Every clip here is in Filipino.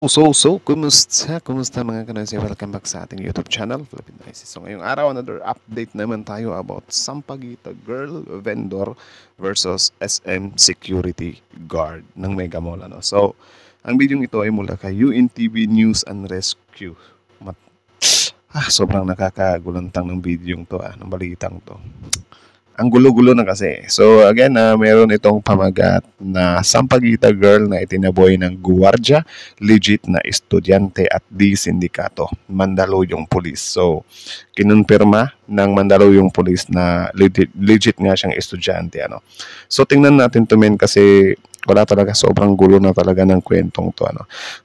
Kumusta? Kumusta mga kanoisya? Welcome back sa ating YouTube channel, Philippine Noises. So ngayong araw, another update naman tayo about Sampaguita Girl Vendor versus SM Security Guard ng Mega Mall. So, ang video ito ay mula kay UNTV News and Rescue. Sobrang nakakagulantang ng video to, ng balitang to. Ang gulo-gulo na kasi. So again, meron itong pamagat na Sampaguita Girl na itinaboy ng guwardya, legit na estudyante at di sindikato, Mandaluyong Police. So kinonfirma ng Mandaluyong Police na legit nga siyang estudyante. So tingnan natin to men kasi wala talaga, sobrang gulo na talaga ng kwentong to.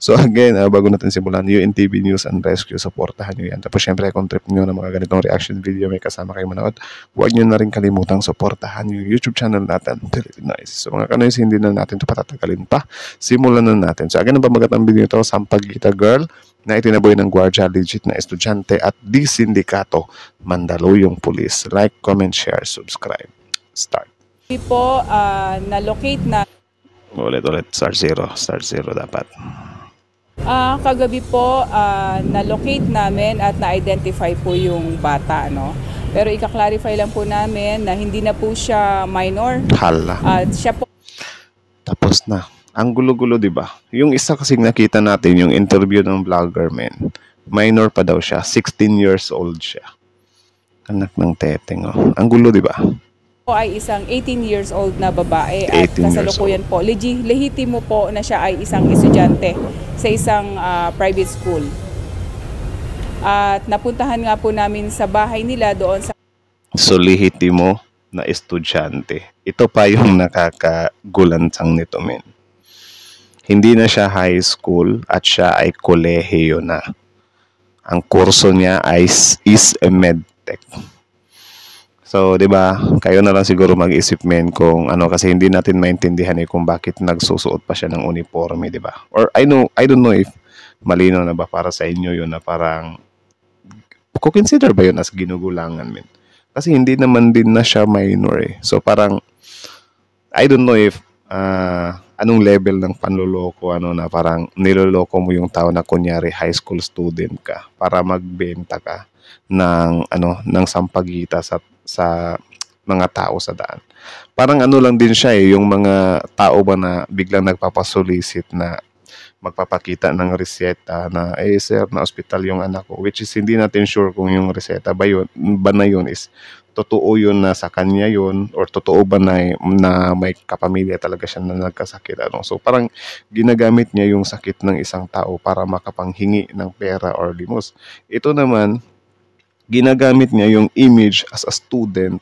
So again, bago natin simulan, UNTV News and Rescue, supportahan nyo yan. Tapos syempre, kung trip nyo ng mga ganitong reaction video, may kasama kayo manood, huwag nyo na rin kalimutang supportahan yung YouTube channel natin, Philippine Noises. So mga kanoys, hindi na natin ito patatagalin pa. Simulan na natin. So again, ang pamagat ng video ito, Sampaguita Girl na itinaboy ng guardia, legit na estudyante at di sindikato, Mandaluyong Police. Like, comment, share, subscribe. Start. Po, na-locate na. Ulit, start zero dapat. Kagabi po, na-locate namin at na-identify po yung bata, Pero ika-clarify lang po namin na hindi na po siya minor. Hala. At siya po... Tapos na. Ang gulo-gulo, di ba? Yung isa kasing nakita natin, yung interview ng vlogger, men. Minor pa daw siya. 16 years old siya. Anak ng teteng, oh. Ang gulo, di ba? ay isang 18 years old na babae at kasalukuyan po lehitimo po na siya ay isang estudyante sa isang private school. At napuntahan nga po namin sa bahay nila doon sa... So lehitimo na estudyante. Ito pa yung nakakagulantang nito, men. Hindi na siya high school at siya ay kolehiyo na. Ang kurso niya is a medtech. So, 'di ba? Kayo na lang siguro mag-isip men kung kasi hindi natin maintindihan kung bakit nagsusuot pa siya ng uniforme, 'di ba? Or I don't know if malinaw na ba para sa inyo 'yun na parang consider ba 'yun as ginugulangan, men? Kasi hindi naman din na siya minor So, parang I don't know if anong level ng panloloko na parang niloloko mo yung tao na kunyari high school student ka para magbenta ka ng sampagita sa mga tao sa daan. Parang lang din siya yung mga tao ba na biglang nagpapasolisit na magpapakita ng reseta na sir, na ospital yung anak ko, which is hindi natin sure kung yung reseta ba na yun is totoo yun na sa kanya yun or totoo ba na may kapamilya talaga siya na nagkasakit. So parang ginagamit niya yung sakit ng isang tao para makapanghingi ng pera or limos. Ito naman, ginagamit niya yung image as a student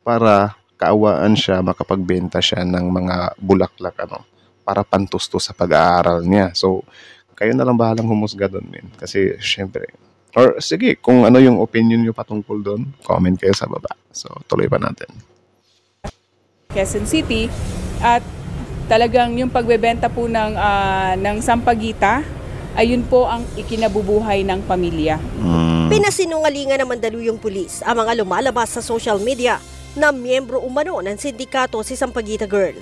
para kaawaan siya, makapagbenta siya ng mga bulaklak para pantusto sa pag-aaral niya. So, kayo na lang bahalang humusga doon, men. Kasi, syempre, or sige, kung yung opinion nyo patungkol doon, comment kayo sa baba. So, tuloy pa natin. Quezon City at talagang yung pagbebenta po ng sampagita, ayun po ang ikinabubuhay ng pamilya. Pinasinungalingan ng Mandaluyong Police ang mga lumalabas sa social media na miyembro umano ng sindikato si Sampaguita Girl.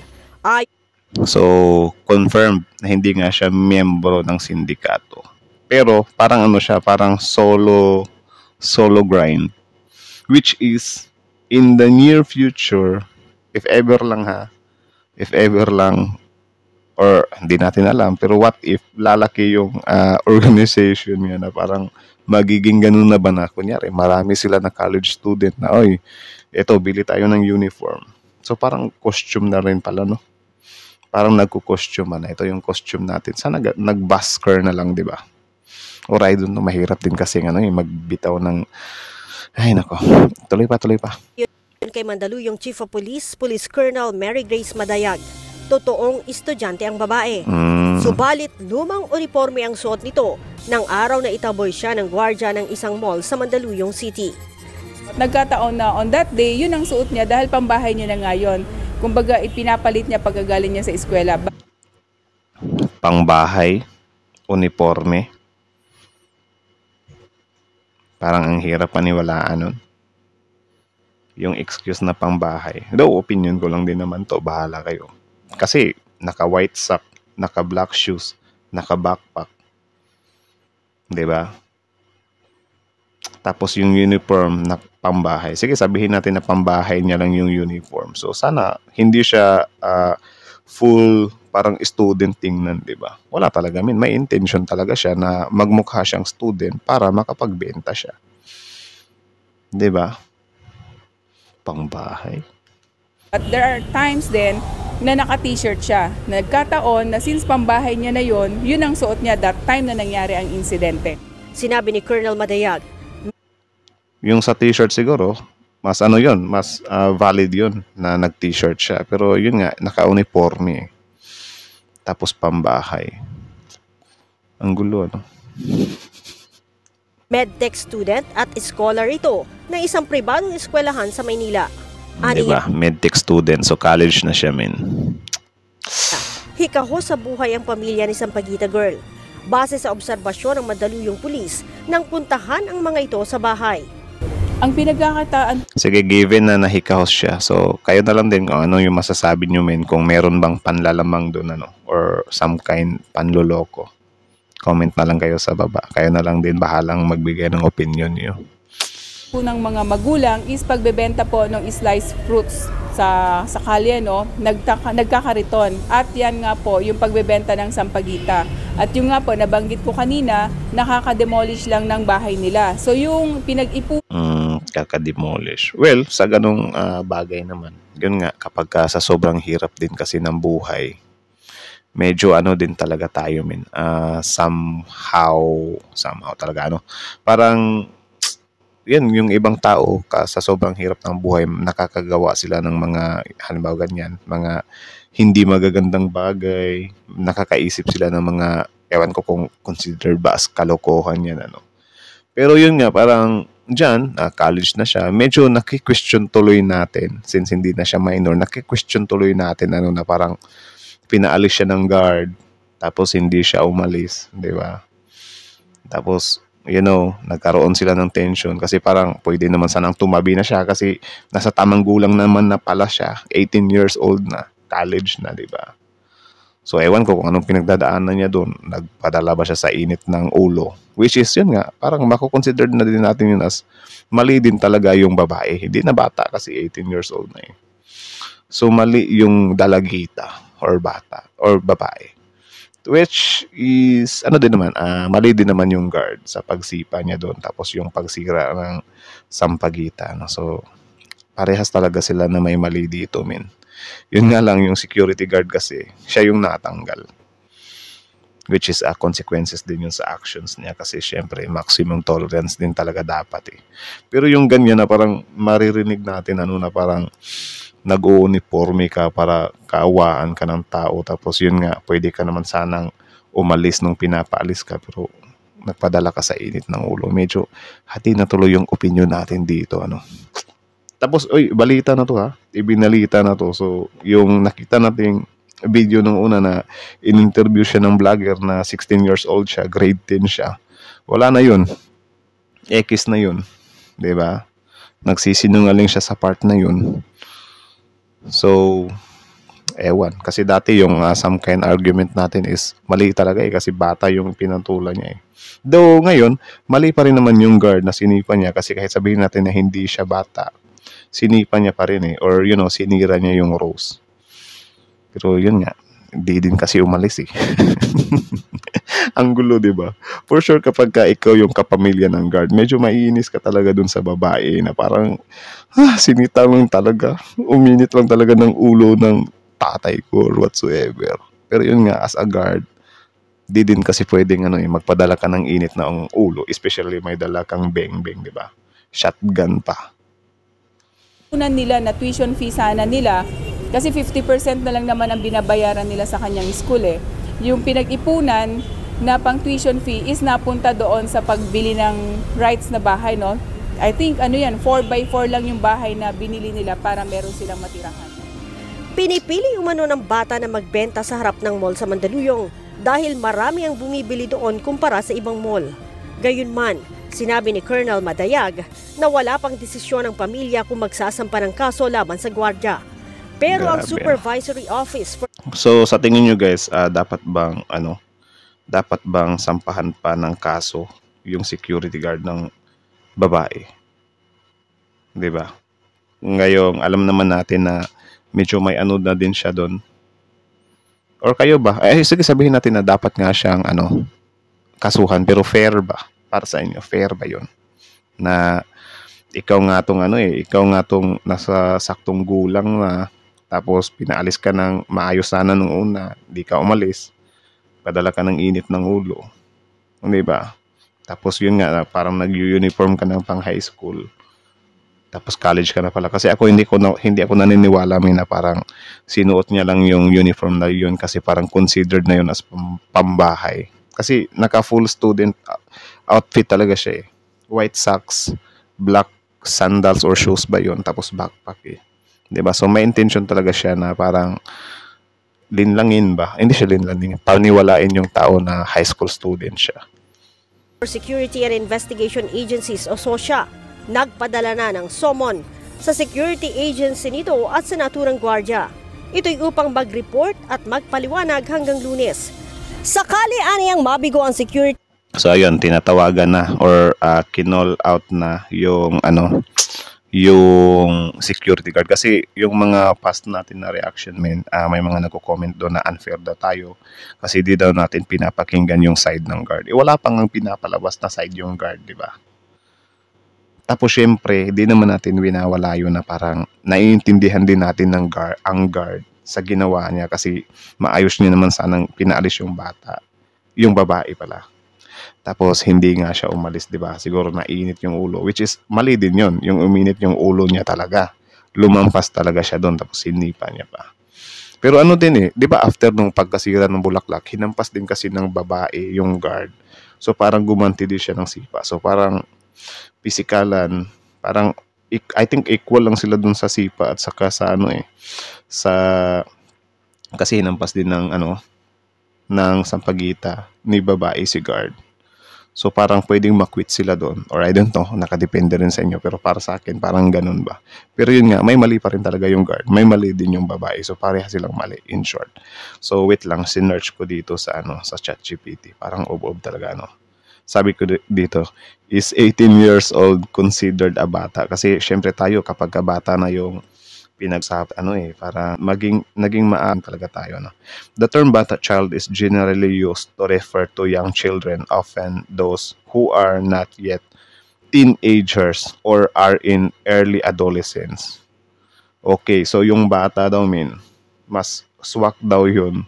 So, confirmed na hindi nga siya miyembro ng sindikato. Pero parang siya, parang solo grind. Which is, in the near future, if ever lang, or hindi natin alam, pero what if lalaki yung organization niya na parang magiging ganun na ba na, kunyari, marami sila na college student na, oy, eto, bili tayo ng uniform. So, parang costume na rin pala, Parang nagko-costume na. Ito yung costume natin. Sana nag-busker na lang, di ba? Or I don't know, mahirap din kasi magbitaw ng, ay nako, tuloy pa. Yun kay Mandaluyong Chief of Police, Police Colonel Mary Grace Madayag. Totoong estudyante ang babae. Subalit lumang uniforme ang suot nito ng araw na itaboy siya ng gwardiya ng isang mall sa Mandaluyong City. Nagkataon na on that day, yun ang suot niya dahil pambahay niya na ngayon. Kumbaga, ipinapalit niya pagkagaling niya sa eskwela. Pangbahay, uniforme. Parang ang hirap paniwalaan nun. Yung excuse na pangbahay. Though, opinion ko lang din naman to. Bahala kayo. Kasi, naka-white sock, naka-black shoes, naka-backpack, 'Di ba? Tapos yung uniform na pambahay. Sige, sabihin natin na pambahay niya lang yung uniform. So sana hindi siya full parang student tingnan, 'di ba? Wala talaga, may intention talaga siya na magmukha siyang student para makapagbenta siya. 'Di ba? Pangbahay. At there are times din na naka-t-shirt siya. Nagkataon na since pambahay niya na yun ang suot niya that time na nangyari ang insidente. Sinabi ni Colonel Madayag, Yung sa t-shirt siguro, mas mas valid yun na nag-t-shirt siya. Pero yun nga, naka-uniforme. Tapos pambahay. Ang gulo, ano? medtech student at scholar ito ng isang pribadong eskwelahan sa Maynila. Diba? Medtech student, so college na siya, men. Hikaho sa buhay ang pamilya ni Sampaguita Girl. Base sa obserbasyon ng Mandaluyong pulis nang puntahan ang mga ito sa bahay. Ang pinagkakataan Sige, given na nahikahos siya, so kayo na lang din kung ano yung masasabi nyo, men, kung meron bang panlalamang doon, ano, or some kind panloloko. Comment na lang kayo sa baba. Kayo na lang din bahalang magbigay ng opinion nyo. po ng mga magulang is pagbebenta po ng sliced fruits sa kalye, no, nagkakariton. At yan nga po yung pagbebenta ng sampagita. At yung nga po nabanggit ko kanina, nakaka-demolish lang ng bahay nila. So yung pinag-ipunan Kaka-demolish. Well, sa ganong bagay naman, yun nga, kapag sa sobrang hirap din kasi ng buhay, medyo din talaga tayo, men. Somehow talaga, parang yan, yung ibang tao sa sobrang hirap ng buhay, nakakagawa sila ng mga, halimbawa ganyan, mga hindi magagandang bagay, nakakaisip sila ng mga, ewan ko kung considered ba as kalokohan yan, Pero yun nga, parang dyan, college na siya, medyo naki-question tuloy natin, since hindi na siya minor, naki-question tuloy natin, na parang pinaalis siya ng guard, tapos hindi siya umalis, di ba? Tapos, nagkaroon sila ng tension kasi parang pwede naman sanang tumabi na siya kasi nasa tamang gulang naman na pala siya, 18 years old na, college na, di ba? So, ewan ko kung anong pinagdadaanan niya doon. Nagpadala ba siya sa init ng ulo? Which is, yun nga, parang mako-consider na din natin yun as mali din talaga yung babae. Hindi na bata kasi 18 years old na eh. So, mali yung dalagita or bata or babae. Which is, din naman, mali din naman yung guard sa pagsipa niya doon. Tapos yung pagsira ng sampagita. So, parehas talaga sila na may mali dito, men. Yun nga lang, yung security guard kasi, siya yung natanggal. Which is, consequences din yun sa actions niya. Kasi, syempre, maximum tolerance din talaga dapat eh. Pero yung ganyan na parang maririnig natin, na parang, nag-uniforme ka para kaawaan ka ng tao, tapos yun nga, pwede ka naman sanang umalis nung pinapaalis ka, pero nagpadala ka sa init ng ulo. Medyo hati na tuloy yung opinion natin dito, Tapos, balita na to ha, ibinalita na to. So, yung nakita nating video nung una na in-interview siya ng vlogger na 16 years old siya, grade 10 siya. Wala na yun. X na yun. Diba? Nagsisinungaling siya sa part na yun. So, ewan. Kasi dati yung some kind argument natin is mali talaga kasi bata yung pinatulan niya eh. Though ngayon, mali pa rin naman yung guard na sinipa niya kasi kahit sabihin natin na hindi siya bata, sinipa niya pa rin eh. Or sinira niya yung rose. Pero yun nga, hindi din kasi umalis eh. Ang gulo, diba? For sure, kapag ikaw yung kapamilya ng guard, medyo maiinis ka talaga dun sa babae na parang, sinita lang talaga. Uminit lang talaga ng ulo ng tatay ko or whatsoever. Pero yun nga, as a guard, di din kasi pwedeng magpadala ka ng init na ang ulo, especially may dala kang beng-beng, diba? Shotgun pa. nila na tuition fee sana nila, kasi 50% na lang naman ang binabayaran nila sa kanyang school eh. Yung pinag-ipunan na pang tuition fee is napunta doon sa pagbili ng rights na bahay, no? I think 4x4 lang yung bahay na binili nila para meron silang matirahan. Pinipili umano ng bata na magbenta sa harap ng mall sa Mandaluyong dahil marami ang bumibili doon kumpara sa ibang mall. Gayunman, sinabi ni Colonel Madayag na wala pang desisyon ng pamilya kung magsasampa ng kaso laban sa gwardiya. Pero ang supervisory office for... So sa tingin nyo guys, dapat bang dapat bang sampahan pa ng kaso yung security guard ng babae? 'Di ba? Ngayong alam naman natin na medyo may ano na din siya doon. Or kayo ba? Sige, sabihin natin na dapat nga siyang kasuhan, pero fair ba? Para sa inyo, fair ba 'yon? Na ikaw nga tong ikaw nga tong nasa saktong gulang na, tapos pinaalis ka ng maayos sana nung una, di ka umalis, padala ka ng init ng ulo, di ba? Tapos yun nga, parang nag-uniform ka ng pang high school, tapos college ka na pala. Kasi ako hindi ako naniniwala na parang sinuot niya lang yung uniform na yun kasi parang considered na yun as pambahay. Kasi naka full student outfit talaga siya eh. White socks, black sandals or shoes ba yun, tapos backpack eh. 'Di ba? So may intention talaga siya na parang linlangin ba? Hindi siya linlangin, paniwalain yung tao na high school student siya. Security and Investigation Agencies o SOSYA nagpadala na ng summon sa security agency nito at sa naturang gwardiya. Ito'y upang mag-report at magpaliwanag hanggang Lunes. Sakali aniyang mabigo ang security. So ayun, tinatawagan na or kinall out na yung yung security guard kasi yung mga past natin na reaction may mga nagko-comment doon na unfair daw tayo kasi di daw natin pinapakinggan yung side ng guard. Wala pang ang pinapalabas na side yung guard, di ba? Tapos syempre, di naman natin winawala yun na parang naiintindihan din natin ng ang guard sa ginawa niya kasi maayos niya naman sanang pinaalis yung bata, yung babae pala. Tapos hindi nga siya umalis, 'di ba? Siguro nainit yung ulo, which is mali din 'yon. Yung uminit yung ulo niya talaga. Lumampas talaga siya doon tapos hinipa niya pa. Pero ano din 'di ba after nung pagkasira ng bulaklak, hinampas din kasi ng babae yung guard. So parang gumanti din siya ng sipa. So parang pisikalan, parang I think equal lang sila doon sa sipa at saka sa sa kasi hinampas din ng sampagita ni babae si guard. So parang pwedeng makwit sila doon. Or I don't know, nakadepende rin sa inyo. Pero para sa akin, parang ganun ba. Pero yun nga, may mali pa rin talaga yung guard. May mali din yung babae. So pareha silang mali, in short. So wait lang, sinearch ko dito sa ChatGPT. Parang ob-ob talaga, Sabi ko dito, is 18 years old considered a bata? Kasi syempre tayo, kapag bata na yung para naging maam talaga tayo, The term bata child is generally used to refer to young children, often those who are not yet teenagers or are in early adolescence. Okay, so yung bata daw mas swak daw yun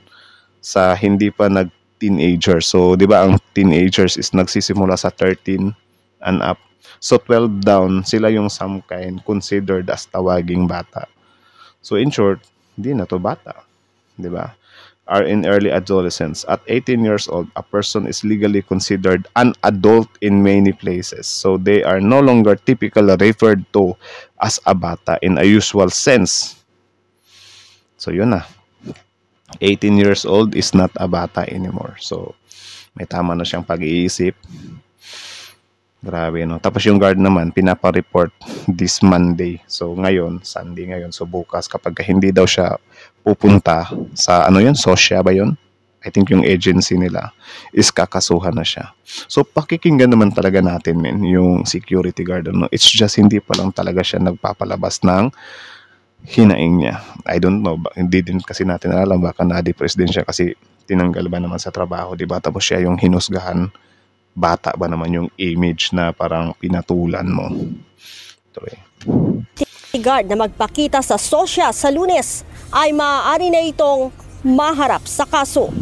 sa hindi pa nag-teenager. So, di ba ang teenagers is nagsisimula sa 13 and up. So, 12 down, sila yung some kind considered as tawaging bata. So in short, hindi na to bata, di ba? Are in early adolescence. At 18 years old, a person is legally considered an adult in many places. So they are no longer typically referred to as a bata in a usual sense. So yun na. 18 years old is not a bata anymore. So may tama na siyang pag-iisip. Grabe, Tapos yung guard naman, pinapa-report this Monday. So ngayon, Sunday ngayon. So bukas, kapag hindi daw siya pupunta sa SOSYA ba yun? I think yung agency nila is kakasuhan na siya. So pakikinggan naman talaga natin, yung security guard. It's just hindi pa lang talaga siya nagpapalabas ng hinaing niya. I don't know. Hindi din kasi natin alam. Baka na-depress din siya kasi tinanggal ba naman sa trabaho, diba? Tapos siya yung hinusgahan. Bata ba naman yung image na parang pinatulan mo? Guard na magpakita sa SOSYA sa Lunes ay maaari na itong maharap sa kaso.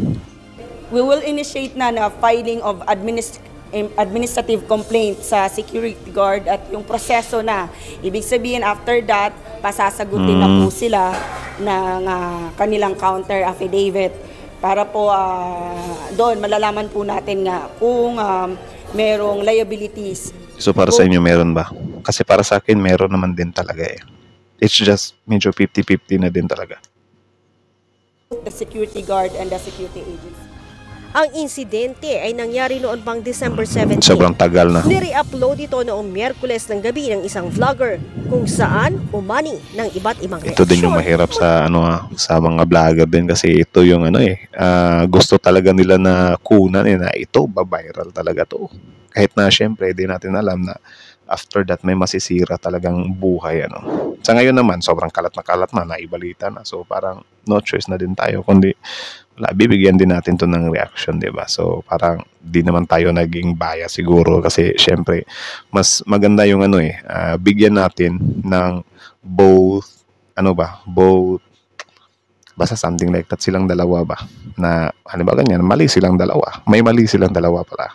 We will initiate na filing of administrative complaint sa security guard at yung proseso na. Ibig sabihin after that, pasasagutin na po sila ng kanilang counter affidavit. Para po doon malalaman po natin nga kung merong liabilities. So para sa inyo meron ba? Kasi para sa akin meron naman din talaga eh. It's just medyo 50-50 na din talaga. The security guard and the security agents. Ang insidente ay nangyari noon pang December 17. Sobrang tagal na. Nire-upload ito noong Miyerkules ng gabi ng isang vlogger kung saan umani ng iba't ibang Ito din yung mahirap sa sa mga vlogger din kasi ito yung gusto talaga nila na kunan na ito ba-viral talaga to. Kahit na syempre di natin alam na after that may masisira talagang buhay Sa ngayon naman sobrang kalat na naibalita na. So parang no choice na din tayo kundi bibigyan din natin to ng reaction, di ba? So parang di naman tayo naging bias siguro kasi syempre mas maganda yung bigyan natin ng both basta something like that silang dalawa ba na ganyan, mali silang dalawa, may mali silang dalawa pala.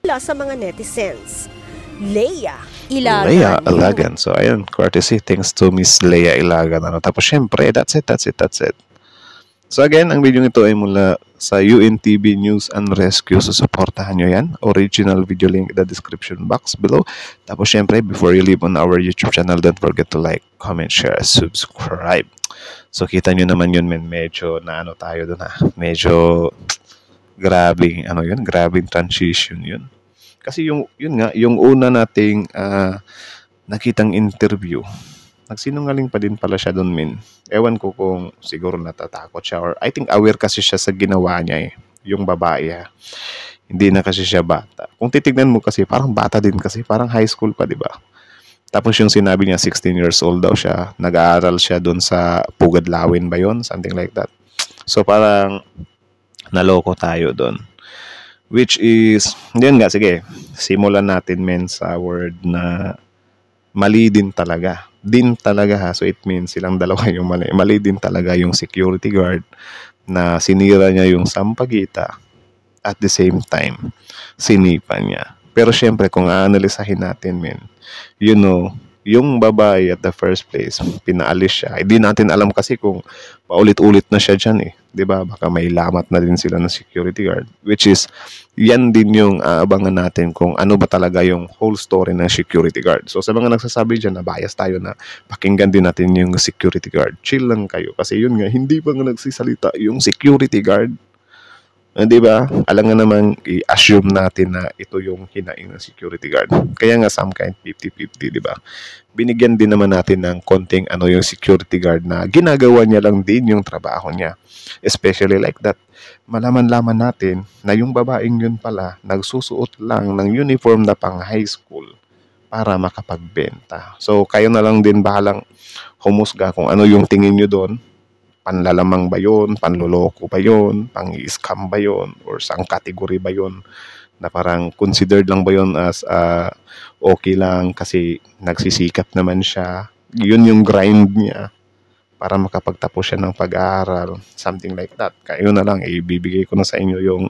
Mula sa mga netizens, Leia Leia Ilagan. So ayun, courtesy thanks to Miss Leia Ilagan. Tapos syempre, that's it. So again, ang video nito ay mula sa UNTV News and Rescue. So supportahan nyo yan. Original video link in the description box below. Tapos syempre, before you leave on our YouTube channel, don't forget to like, comment, share, subscribe. So kita nyo naman yun, medyo na tayo doon medyo grabing grabing transition yun. Kasi yung una nating nakitang interview, nagsinungaling pa din pala siya doon, Ewan ko kung siguro natatakot siya or I think aware kasi siya sa ginawa niya yung babae Hindi na kasi siya bata. Kung titignan mo kasi parang bata din kasi, parang high school pa, di ba? Tapos yung sinabi niya 16 years old daw siya, nag-aaral siya doon sa Pugadlawin ba yun? Something like that. So parang naloko tayo doon. Which is, yun nga, sige, simulan natin sa word na mali din talaga. So it means silang dalawa yung mali. Mali din talaga yung security guard na sinira niya yung sampagita at the same time sinipa niya. Pero syempre kung aanalisahin natin yung babae at the first place pinaalis siya. Hindi natin alam kasi kung paulit-ulit na siya dyan diba? Baka may lamat na din sila ng security guard, which is yan din yung abangan natin kung ano ba talaga yung whole story ng security guard. So sa mga nagsasabi dyan na bias tayo na pakinggan din natin yung security guard, chill lang kayo kasi yun nga, hindi pa nga nagsisalita yung security guard. Diba? Alam nga naman, i-assume natin na ito yung hinaing ng security guard. Kaya nga some kind 50-50, diba? Binigyan din naman natin ng konting yung security guard na ginagawa niya lang din yung trabaho niya. Especially like that, malaman-laman natin na yung babaeng yun pala nagsusuot lang ng uniform na pang high school para makapagbenta. So kayo na lang din bahalang humusga kung ano yung tingin nyo doon. Panlalamang ba yun? Panloloko ba yun? Pang-scam ba yun? Or saang category ba yun? Na parang considered lang ba yun as okay lang kasi nagsisikap naman siya. Yun yung grind niya para makapagtapos siya ng pag-aaral. Something like that. Kayo na lang, ibibigay ko na sa inyo yung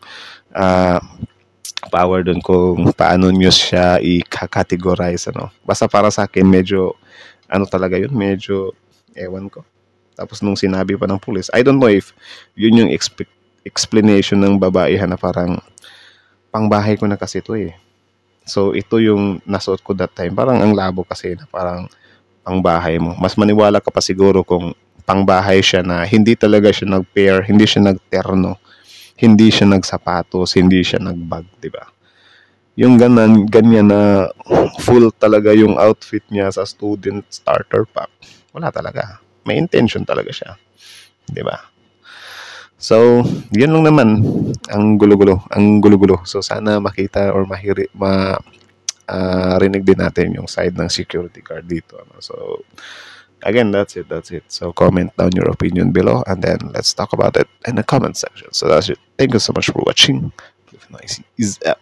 power dun kung paano nyo siya i-categorize. Basta para sa akin, medyo talaga yun? Medyo, ewan ko. Tapos nung sinabi pa ng police, I don't know if yun yung explanation ng babae na parang pangbahay ko na kasi ito So ito yung nasuot ko that time. Parang ang labo kasi na parang pangbahay mo. Mas maniwala ka pa siguro kung pangbahay siya na hindi talaga siya nag-pair, hindi siya nag-terno, hindi siya nagsapatos, hindi siya nag-bag, diba? Yung ganyan na full talaga yung outfit niya sa student starter pack. Wala talaga. May intention talaga siya. Diba? So, yun lang naman. Ang gulo-gulo. So, sana makita or rinig din natin yung side ng security guard dito. So, again, that's it. So, comment down your opinion below and then let's talk about it in the comment section. So, that's it. Thank you so much for watching. Is out.